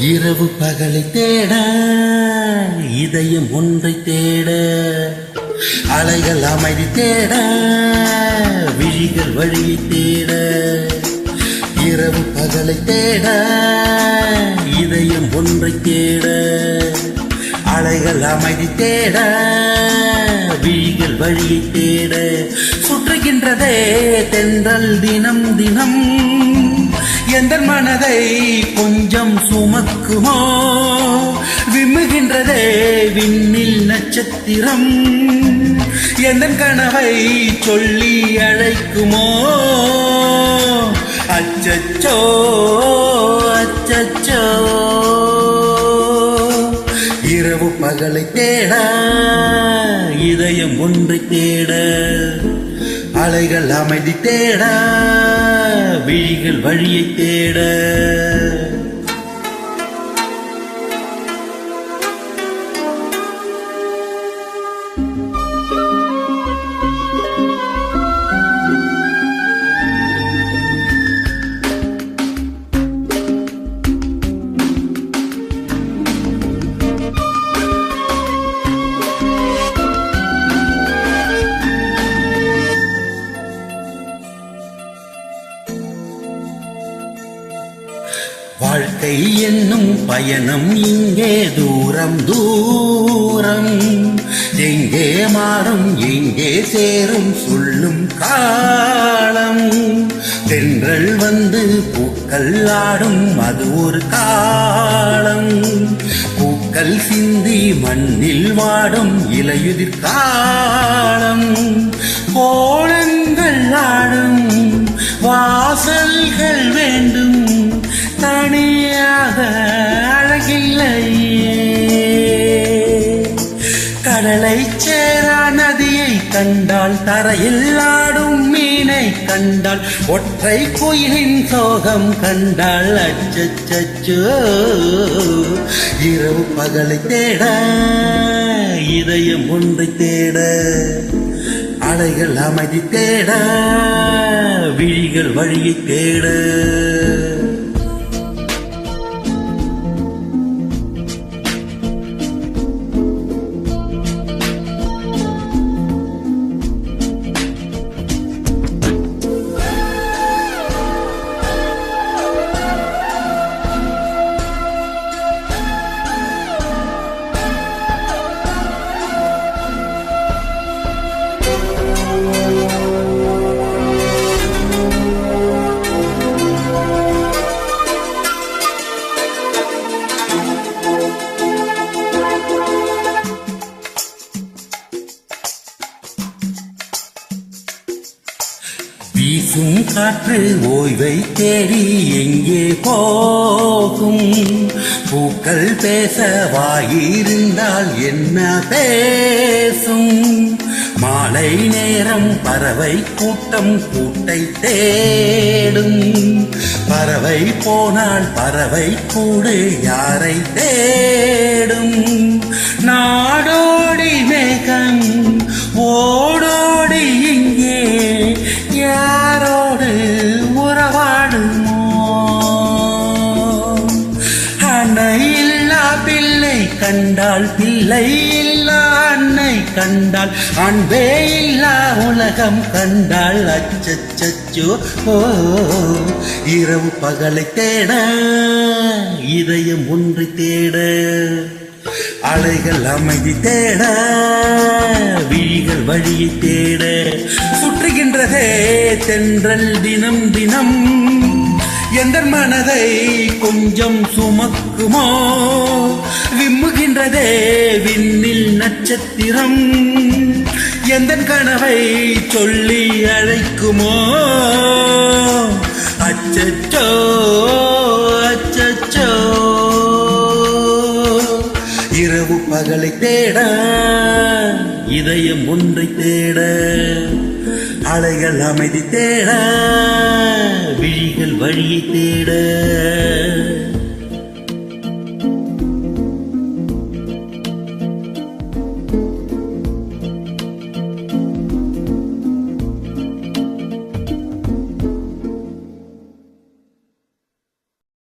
இரவு பகலை தேட இதயம் ஒன்றை தேட அலைகள் அமைதி தேட விழிகள் வழியை தேட இரவு பகலை தேட இதயம் ஒன்றை தேட அலைகள் அமைதி தேட விழிகள் வழியை தேட சுற்றுகின்றதே தென்றல் தினம் தினம் எந்த மனதை கொஞ்சம் சுமக்குமோ விம்முகின்றதே விண்ணில் நட்சத்திரம் எந்த கனவை சொல்லி அழைக்குமோ அச்சச்சோ அச்சச்சோ இரவு பகலை தேட இதயம் ஒன்றை தேட அலைகள் அமைதி தேட விழிகள் வழியை தேட வாழ்க்கை என்னும் பயணம் இங்கே தூரம் தூரம் எங்கே மாறும் எங்கே சேரும் சொல்லும் காலம் தென்றல் வந்து பூக்கள் ஆடும் அது ஒரு காலம் பூக்கள் சிந்தி மண்ணில் வாடும் இலையுதிர் காலம் கோலங்கள் ஆடும் வாசல்கள் வேண்டும் தனியாக அழகில்லையே கடலை சேரா நதியை கண்டால் தரையில் ஆடும் மீனை கண்டால் ஒற்றை குயிலின் சோகம் கண்டால் அச்சச்சோ இரவு பகலை தேட இதயம் ஒன்றை தேட அலைகள் அமைதி தேட விழிகள் வழியை தேட வீசும் காற்று ஓய்வை தேடி எங்கே போகும் பூக்கள் பேச வாயிருந்தால் என்ன பேசும் மாலை நேரம் பறவை கூட்டம் கூட்டை தேடும் பறவை போனால் பறவை கூடு யாரை தேடும் நாடோடி மேகம் ஓடோடி இங்கே யாரோடு உறவாடுமோ அன்னை இல்லா பிள்ளை கண்டால் பிள்ளை இல்லா அன்னை கண்டால் அன்பே இல்லா உலகம் கண்டால் அச்சச்சோ இரவு பகலை தேட இதயம் ஒன்று தேட அலைகள் அமைதி தேட விழிகள் வழியை தேட சுற்றுகின்றதே தென்றல் தினம் தினம் எந்த மனதை கொஞ்சம் சுமக்குமோ விம்முகின்றதே விண்ணில் நட்சத்திரம் எந்த கனவை சொல்லி அழைக்குமோ அச்சச்சோ அச்சச்சோ இரவு பகலை தேட இதயம் ஒன்றை தேட அலைகள் அமைதி தேட விழிகள் வழியை தேட